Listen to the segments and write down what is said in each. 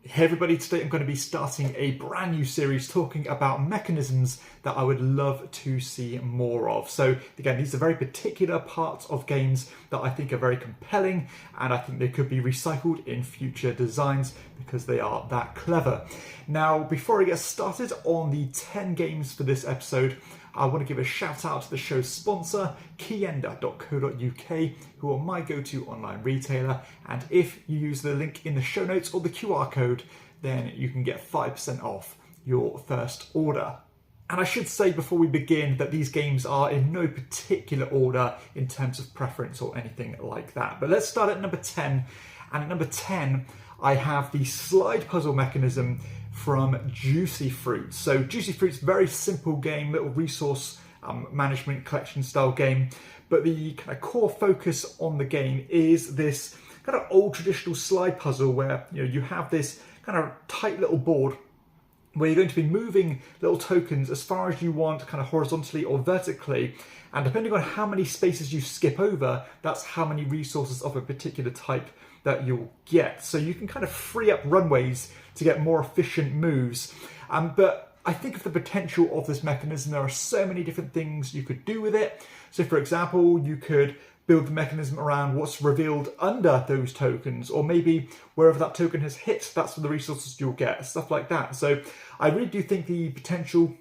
Hey everybody, today I'm going to be starting a brand new series talking about mechanisms that I would love to see more of. So again, these are very particular parts of games that I think are very compelling, and I think they could be recycled in future designs because they are that clever. Now, before I get started on the 10 games for this episode, I want to give a shout out to the show's sponsor, KIENDA.co.uk, who are my go-to online retailer. And if you use the link in the show notes or the QR code, then you can get 5% off your first order. And I should say before we begin that these games are in no particular order in terms of preference or anything like that. But let's start at number 10. And at number 10, I have the slide puzzle mechanism from Juicy Fruits. So Juicy Fruits, very simple game, little resource management collection style game, but the kind of core focus on the game is this kind of old traditional slide puzzle where you have this kind of tight little board where you're going to be moving little tokens as far as you want, kind of horizontally or vertically, and depending on how many spaces you skip over, that's how many resources of a particular type that you'll get. So you can kind of free up runways to get more efficient moves. But I think of the potential of this mechanism, there are so many different things you could do with it. So for example, you could build the mechanism around what's revealed under those tokens, or maybe wherever that token has hit, that's the resources you'll get, stuff like that. So I really do think the potential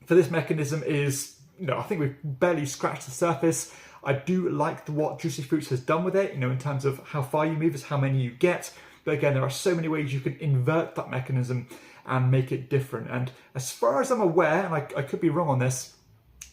for this mechanism is, I think we've barely scratched the surface. I do like what Juicy Fruits has done with it, in terms of how far you move is how many you get. But again, there are so many ways you can invert that mechanism and make it different. And as far as I'm aware, and I could be wrong on this,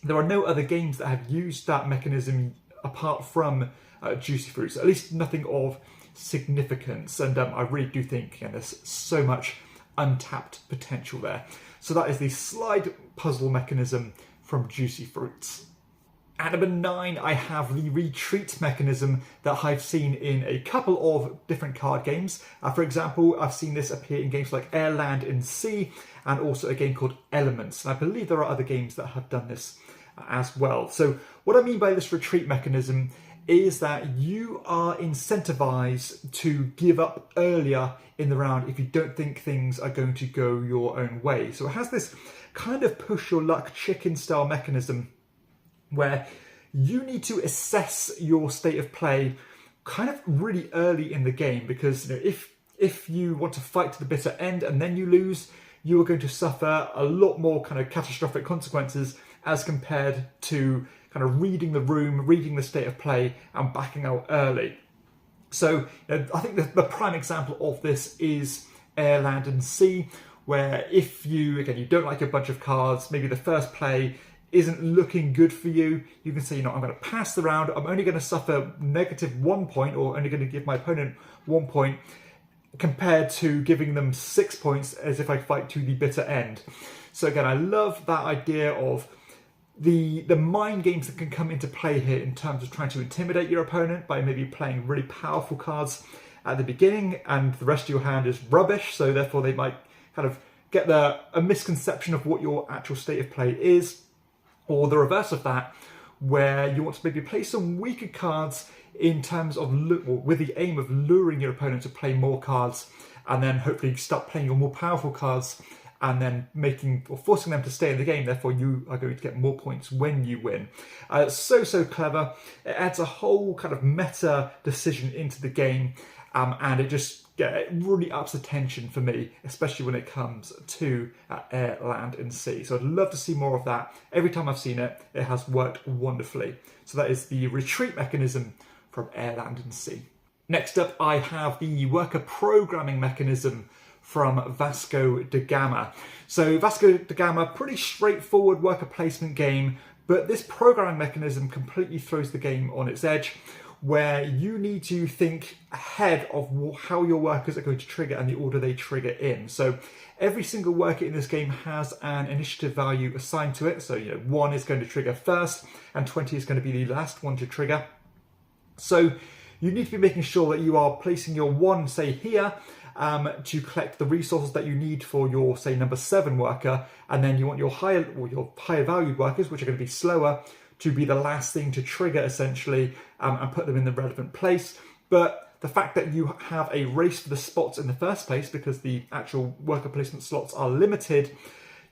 there are no other games that have used that mechanism apart from Juicy Fruits, at least nothing of significance. And I really do think there's so much untapped potential there. So that is the slide puzzle mechanism from Juicy Fruits. At number 9, I have the retreat mechanism that I've seen in a couple of different card games. For example, I've seen this appear in games like Air, Land and Sea, and also a game called Elements. And I believe there are other games that have done this as well. So what I mean by this retreat mechanism is that you are incentivized to give up earlier in the round if you don't think things are going to go your own way. So it has this kind of push your luck chicken style mechanism where you need to assess your state of play kind of really early in the game, because if you want to fight to the bitter end and then you lose, you are going to suffer a lot more kind of catastrophic consequences as compared to kind of reading the room, reading the state of play and backing out early. So I think the prime example of this is Air, Land and Sea, where if you don't like a bunch of cards, maybe the first play isn't looking good for you, you can say, I'm going to pass the round, I'm only going to suffer -1 point, or only going to give my opponent 1 point, compared to giving them 6 points as if I fight to the bitter end. So again, I love that idea of the mind games that can come into play here in terms of trying to intimidate your opponent by maybe playing really powerful cards at the beginning and the rest of your hand is rubbish, so therefore they might kind of get a misconception of what your actual state of play is. Or the reverse of that, where you want to maybe play some weaker cards in terms of, with the aim of luring your opponent to play more cards, and then hopefully start playing your more powerful cards, and then forcing them to stay in the game. Therefore, you are going to get more points when you win. So clever. It adds a whole kind of meta decision into the game, and it really ups the tension for me, especially when it comes to Air, Land and Sea. So I'd love to see more of that. Every time I've seen it, it has worked wonderfully. So that is the retreat mechanism from Air, Land and Sea. Next up, I have the worker programming mechanism from Vasco da Gama. So Vasco da Gama, pretty straightforward worker placement game, but this programming mechanism completely throws the game on its edge, where you need to think ahead of how your workers are going to trigger and the order they trigger in. So every single worker in this game has an initiative value assigned to it. So 1 is going to trigger first and 20 is going to be the last one to trigger. So you need to be making sure that you are placing your 1, say here, to collect the resources that you need for your, say, number 7 worker, and then you want your higher valued workers, which are going to be slower, to be the last thing to trigger essentially, and put them in the relevant place. But the fact that you have a race for the spots in the first place, because the actual worker placement slots are limited,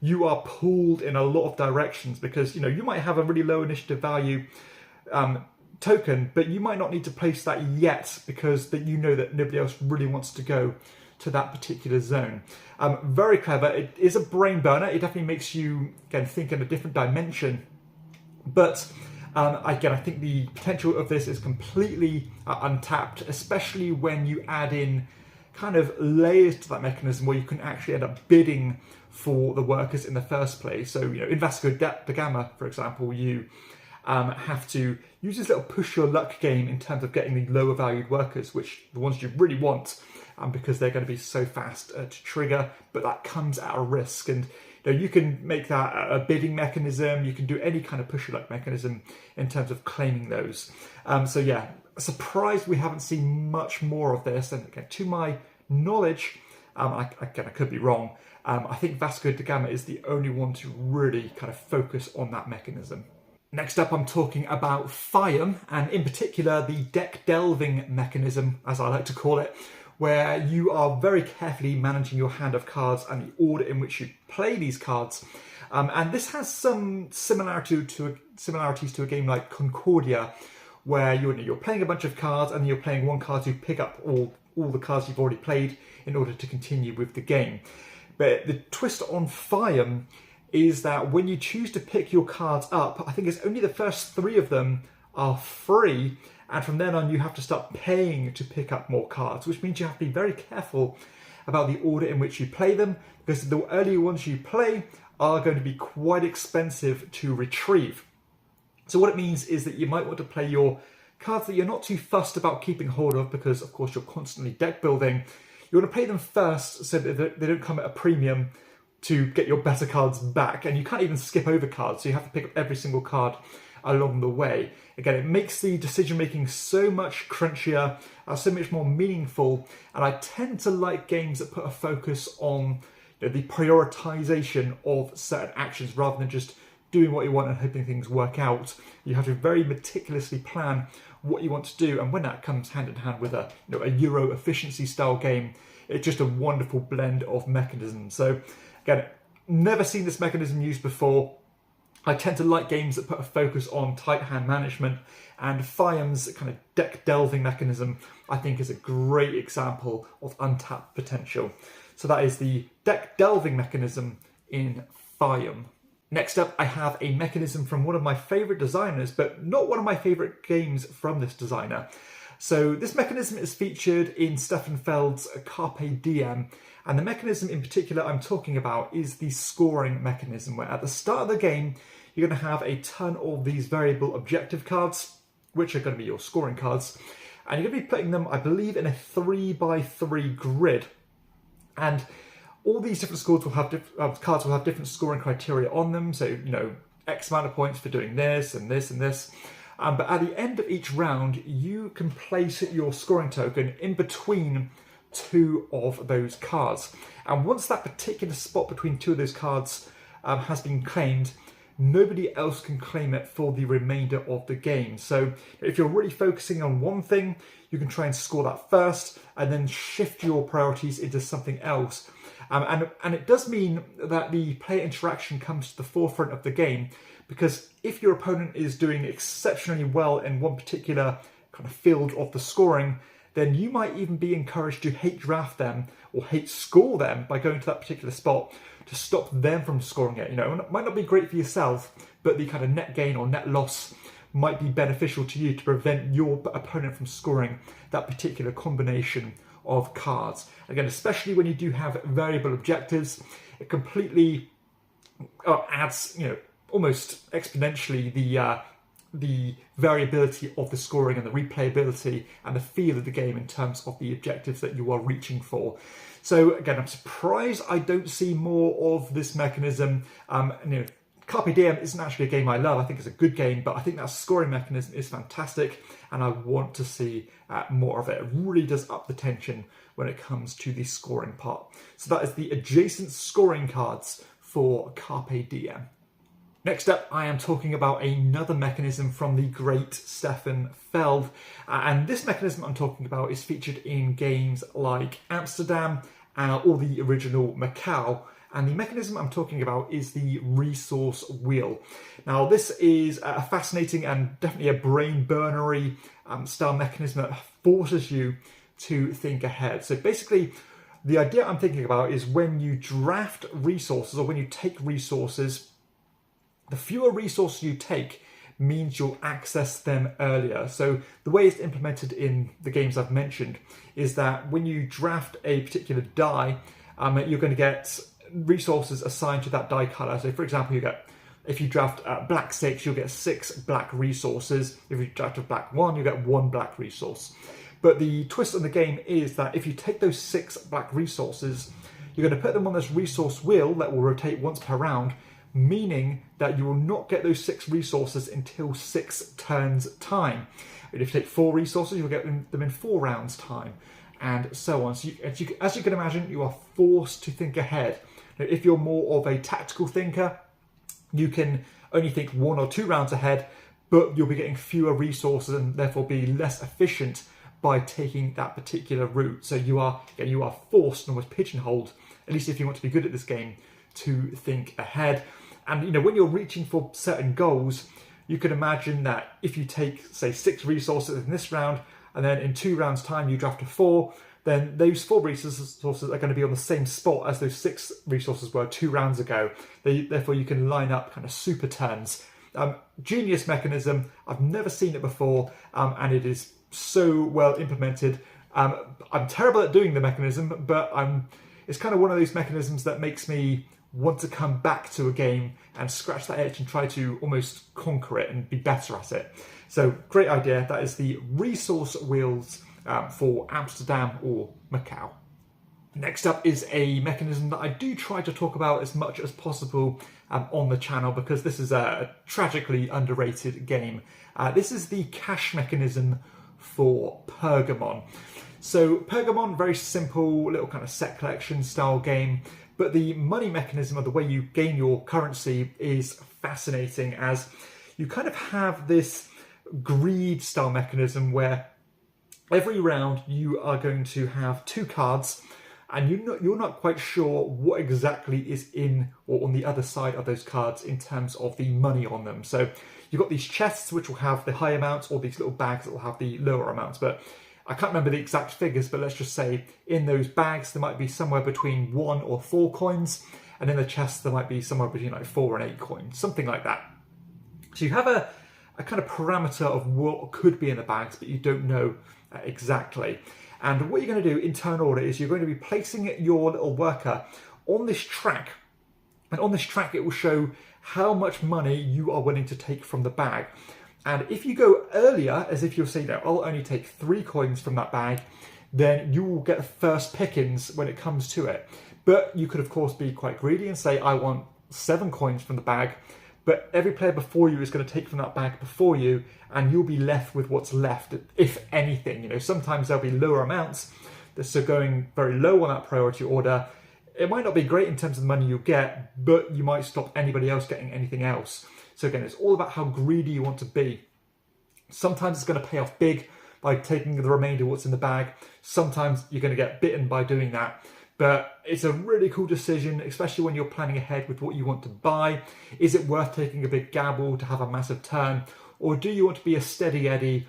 you are pulled in a lot of directions, because you might have a really low initiative value token, but you might not need to place that yet because that that nobody else really wants to go to that particular zone. Very clever. It is a brain burner. It definitely makes you, again, think in a different dimension. But again, I think the potential of this is completely untapped, especially when you add in kind of layers to that mechanism where you can actually end up bidding for the workers in the first place. So, in Vasco da Gama, for example, you have to use this little push your luck game in terms of getting the lower valued workers, which the ones you really want, because they're going to be so fast to trigger, but that comes at a risk. And you can make that a bidding mechanism. You can do any kind of push your luck mechanism in terms of claiming those. So yeah, surprised we haven't seen much more of this. And again, to my knowledge, I could be wrong. I think Vasco da Gama is the only one to really kind of focus on that mechanism. Next up, I'm talking about Faiyum, and in particular the deck delving mechanism, as I like to call it, where you are very carefully managing your hand of cards and the order in which you play these cards. And this has some similarities to a game like Concordia, where you're playing a bunch of cards and you're playing one card to pick up all the cards you've already played in order to continue with the game. But the twist on Faiyum is that when you choose to pick your cards up, I think it's only the first 3 of them are free, and from then on you have to start paying to pick up more cards, which means you have to be very careful about the order in which you play them, because the earlier ones you play are going to be quite expensive to retrieve. So what it means is that you might want to play your cards that you're not too fussed about keeping hold of, because of course you're constantly deck building. You want to play them first so that they don't come at a premium to get your better cards back, and you can't even skip over cards, so you have to pick up every single card along the way. Again, it makes the decision making so much crunchier, so much more meaningful, and I tend to like games that put a focus on the prioritization of certain actions rather than just doing what you want and hoping things work out. You have to very meticulously plan what you want to do, and when that comes hand in hand with a Euro efficiency style game, it's just a wonderful blend of mechanisms. So again, never seen this mechanism used before. I tend to like games that put a focus on tight hand management, and Faiyum's kind of deck delving mechanism I think is a great example of untapped potential. So that is the deck delving mechanism in Faiyum. Next up, I have a mechanism from one of my favourite designers, but not one of my favourite games from this designer. So this mechanism is featured in Stefan Feld's Carpe Diem, and the mechanism in particular I'm talking about is the scoring mechanism, where at the start of the game you're going to have a ton of these variable objective cards, which are going to be your scoring cards, and you're going to be putting them, I believe, in a 3x3 grid. And all these different scores will have cards will have different scoring criteria on them. So, X amount of points for doing this and this and this. But at the end of each round, you can place your scoring token in between 2 of those cards. And once that particular spot between 2 of those cards has been claimed, nobody else can claim it for the remainder of the game. So if you're really focusing on one thing, you can try and score that first and then shift your priorities into something else. And it does mean that the player interaction comes to the forefront of the game, because if your opponent is doing exceptionally well in one particular kind of field of the scoring, then you might even be encouraged to hate draft them or hate score them by going to that particular spot to stop them from scoring it. It might not be great for yourself, but the kind of net gain or net loss might be beneficial to you to prevent your opponent from scoring that particular combination of cards. Again, especially when you do have variable objectives, it completely adds, almost exponentially the variability of the scoring and the replayability and the feel of the game in terms of the objectives that you are reaching for. So again, I'm surprised I don't see more of this mechanism. Carpe Diem isn't actually a game I love. I think it's a good game, but I think that scoring mechanism is fantastic, and I want to see more of it. It really does up the tension when it comes to the scoring part. So that is the adjacent scoring cards for Carpe Diem. Next up, I am talking about another mechanism from the great Stefan Feld. And this mechanism I'm talking about is featured in games like Amsterdam or the original Macau. And the mechanism I'm talking about is the resource wheel. Now, this is a fascinating and definitely a brain-burnery style mechanism that forces you to think ahead. So basically, the idea I'm thinking about is when you draft resources or when you take resources, the fewer resources you take means you'll access them earlier. So the way it's implemented in the games I've mentioned is that when you draft a particular die, you're going to get resources assigned to that die color. So for example, if you draft black 6, you'll get 6 black resources. If you draft a black 1, you get 1 black resource. But the twist on the game is that if you take those 6 black resources, you're going to put them on this resource wheel that will rotate once per round, meaning that you will not get those 6 resources until 6 turns time. And if you take 4 resources, you'll get them in 4 rounds time, and so on. So as you can imagine, you are forced to think ahead. Now, if you're more of a tactical thinker, you can only think 1 or 2 rounds ahead, but you'll be getting fewer resources and therefore be less efficient by taking that particular route. So you are forced and almost pigeonholed, at least if you want to be good at this game, to think ahead. And when you're reaching for certain goals, you can imagine that if you take, say, 6 resources in this round, and then in 2 rounds' time you draft a 4, then those 4 resources are going to be on the same spot as those 6 resources were 2 rounds ago. Therefore, you can line up kind of super turns. Genius mechanism. I've never seen it before, and it is so well implemented. I'm terrible at doing the mechanism, but it's kind of one of those mechanisms that makes me want to come back to a game and scratch that itch and try to almost conquer it and be better at it. So great idea. That is the resource wheels for Amsterdam or Macau. Next up is a mechanism that I do try to talk about as much as possible on the channel, because this is a tragically underrated game. This is the cash mechanism for Pergamon. So Pergamon, very simple little kind of set collection style game, but the money mechanism of the way you gain your currency is fascinating, as you kind of have this greed style mechanism where every round you are going to have 2 cards, and you're not quite sure what exactly is in or on the other side of those cards in terms of the money on them. So you've got these chests which will have the high amounts, or these little bags that will have the lower amounts, but I can't remember the exact figures, but let's just say in those bags there might be somewhere between 1 or 4 coins, and in the chests there might be somewhere between like 4 and 8 coins, something like that. So you have a kind of parameter of what could be in the bags, but you don't know exactly. And what you're going to do in turn order is you're going to be placing your little worker on this track, and on this track it will show how much money you are willing to take from the bag. And if you go earlier, as if you'll say, no, I'll only take 3 coins from that bag, then you will get first pickings when it comes to it. But you could, of course, be quite greedy and say, I want 7 coins from the bag, but every player before you is going to take from that bag before you, and you'll be left with what's left, if anything. Sometimes there'll be lower amounts, so going very low on that priority order, it might not be great in terms of the money you'll get, but you might stop anybody else getting anything else. So again, it's all about how greedy you want to be. Sometimes it's going to pay off big by taking the remainder of what's in the bag. Sometimes you're going to get bitten by doing that. But it's a really cool decision, especially when you're planning ahead with what you want to buy. Is it worth taking a big gamble to have a massive turn? Or do you want to be a steady Eddie,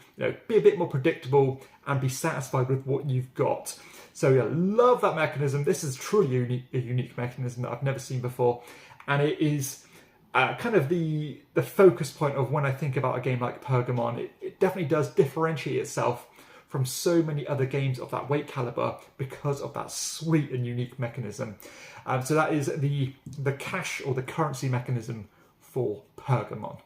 be a bit more predictable and be satisfied with what you've got? So yeah, love that mechanism. This is truly a unique mechanism that I've never seen before. And it is kind of the focus point of when I think about a game like Pergamon. It definitely does differentiate itself from so many other games of that weight caliber because of that sweet and unique mechanism. So that is the cash or the currency mechanism for Pergamon.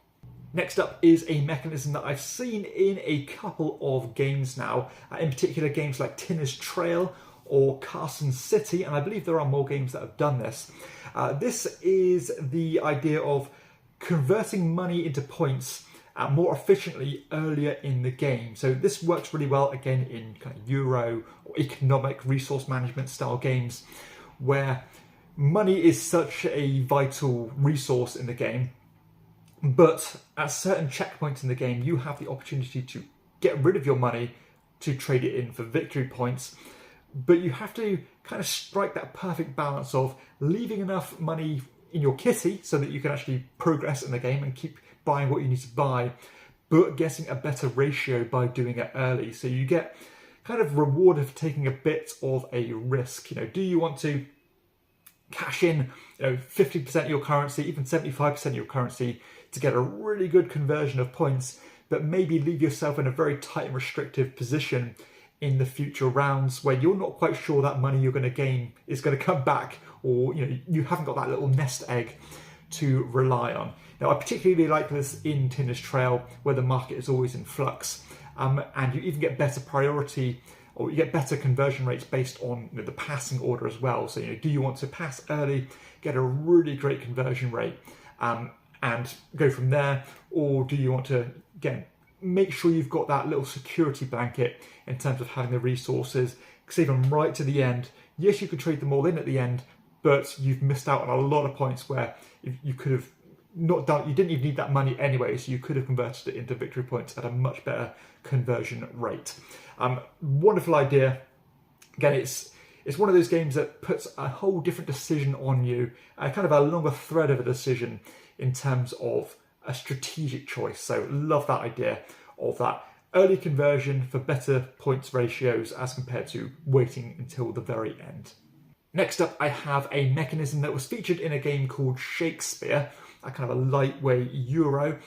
Next up is a mechanism that I've seen in a couple of games now, in particular games like Tinner's Trail or Carson City, and I believe there are more games that have done this. This is the idea of converting money into points more efficiently earlier in the game. So this works really well again in kind of Euro or economic resource management style games, where money is such a vital resource in the game. But at certain checkpoints in the game, you have the opportunity to get rid of your money to trade it in for victory points. But you have to kind of strike that perfect balance of leaving enough money in your kitty so that you can actually progress in the game and keep buying what you need to buy, but getting a better ratio by doing it early. So you get kind of rewarded for taking a bit of a risk. Do you want to cash in 50% of your currency, even 75% of your currency to get a really good conversion of points, but maybe leave yourself in a very tight and restrictive position in the future rounds where you're not quite sure that money you're going to gain is going to come back, or you haven't got that little nest egg to rely on. Now, I particularly like this in Tinder's Trail, where the market is always in flux, and you even get better priority, or you get better conversion rates based on the passing order as well. So, do you want to pass early, get a really great conversion rate, and go from there, or do you want to, again, make sure you've got that little security blanket in terms of having the resources, because even right to the end, yes, you could trade them all in at the end, but you've missed out on a lot of points where you could have not done, you didn't even need that money anyway, so you could have converted it into victory points at a much better conversion rate. Wonderful idea. Again, it's one of those games that puts a whole different decision on you, kind of a longer thread of a decision in terms of a strategic choice. So love that idea of that early conversion for better points ratios as compared to waiting until the very end. Next up, I have a mechanism that was featured in a game called Shakespeare, a kind of a lightweight Euro.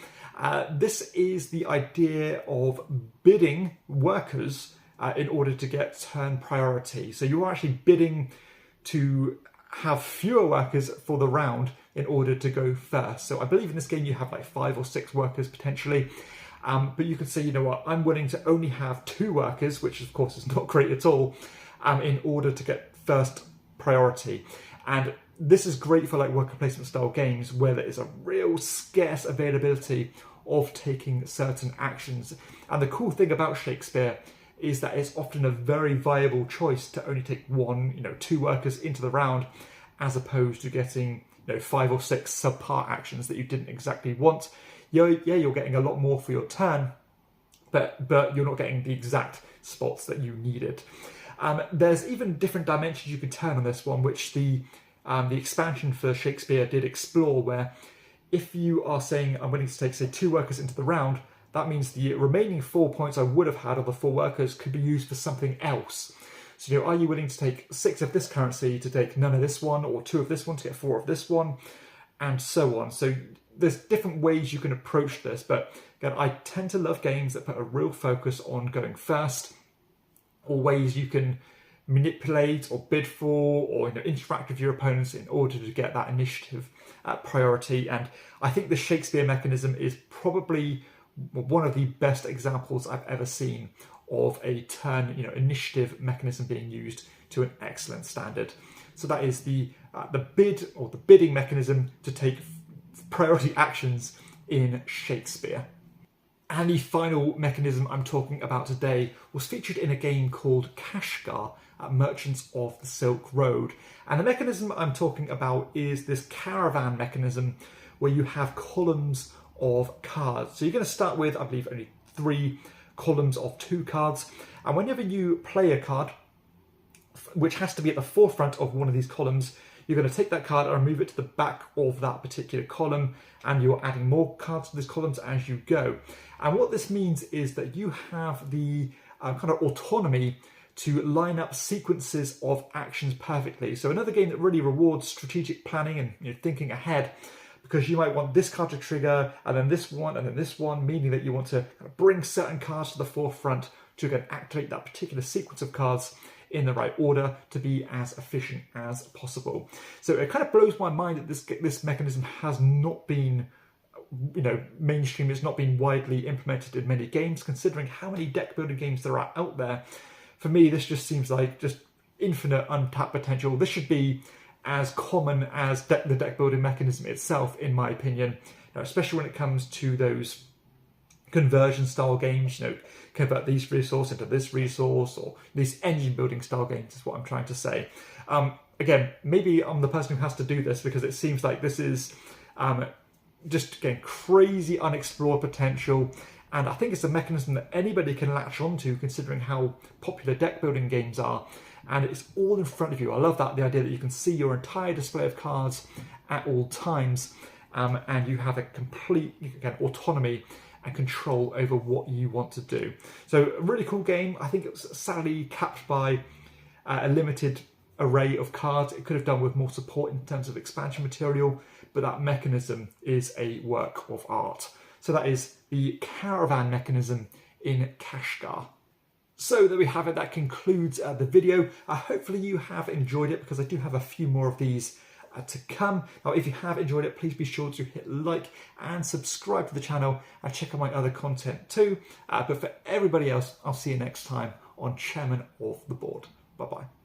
This is the idea of bidding workers in order to get turn priority. So you're actually bidding to have fewer workers for the round in order to go first. So I believe in this game you have like 5 or 6 workers potentially, but you could say, you know what, I'm willing to only have 2 workers, which of course is not great at all, in order to get first priority. And this is great for like worker placement style games where there is a real scarce availability of taking certain actions. And the cool thing about Shakespeare is that it's often a very viable choice to only take 1, 2 workers into the round, as opposed to getting 5 or 6 subpar actions that you didn't exactly want. You're getting a lot more for your turn, but you're not getting the exact spots that you needed. There's even different dimensions you can turn on this one, which the expansion for Shakespeare did explore, where if you are saying I'm willing to take, say, 2 workers into the round, that means the remaining 4 points I would have had of the 4 workers could be used for something else. So, are you willing to take 6 of this currency to take none of this one, or 2 of this one to get 4 of this one, and so on. So there's different ways you can approach this, but again, I tend to love games that put a real focus on going first, or ways you can manipulate or bid for or interact with your opponents in order to get that initiative priority. And I think the Shakespeare mechanism is probably one of the best examples I've ever seen of a turn initiative mechanism being used to an excellent standard. So that is the bid, or the bidding mechanism to take priority actions in Shakespeare. And the final mechanism I'm talking about today was featured in a game called Kashgar, Merchants of the Silk Road. And the mechanism I'm talking about is this caravan mechanism where you have columns of cards. So you're going to start with, I believe, only 3 columns of 2 cards. And whenever you play a card, which has to be at the forefront of one of these columns, you're going to take that card and move it to the back of that particular column, and you're adding more cards to these columns as you go. And what this means is that you have the kind of autonomy to line up sequences of actions perfectly. So another game that really rewards strategic planning and thinking ahead, because you might want this card to trigger, and then this one, and then this one, meaning that you want to bring certain cards to the forefront to activate that particular sequence of cards in the right order to be as efficient as possible. So it kind of blows my mind that this mechanism has not been mainstream. It's not been widely implemented in many games, considering how many deck building games there are out there. For me, this just seems like just infinite untapped potential. This should be as common as the deck building mechanism itself, in my opinion, especially when it comes to those conversion style games, convert these resource into this resource, or these engine building style games is what I'm trying to say. Again, maybe I'm the person who has to do this, because it seems like this is just again, crazy unexplored potential. And I think it's a mechanism that anybody can latch onto, considering how popular deck building games are. And it's all in front of you. I love that, the idea that you can see your entire display of cards at all times, and you have a complete, again, autonomy and control over what you want to do. So a really cool game. I think it was sadly capped by a limited array of cards. It could have done with more support in terms of expansion material, but that mechanism is a work of art. So that is the caravan mechanism in Kashgar. So there we have it. That concludes the video. Hopefully you have enjoyed it, because I do have a few more of these to come. Now, if you have enjoyed it, please be sure to hit like and subscribe to the channel and check out my other content too. But for everybody else, I'll see you next time on Chairman of the Board. Bye-bye.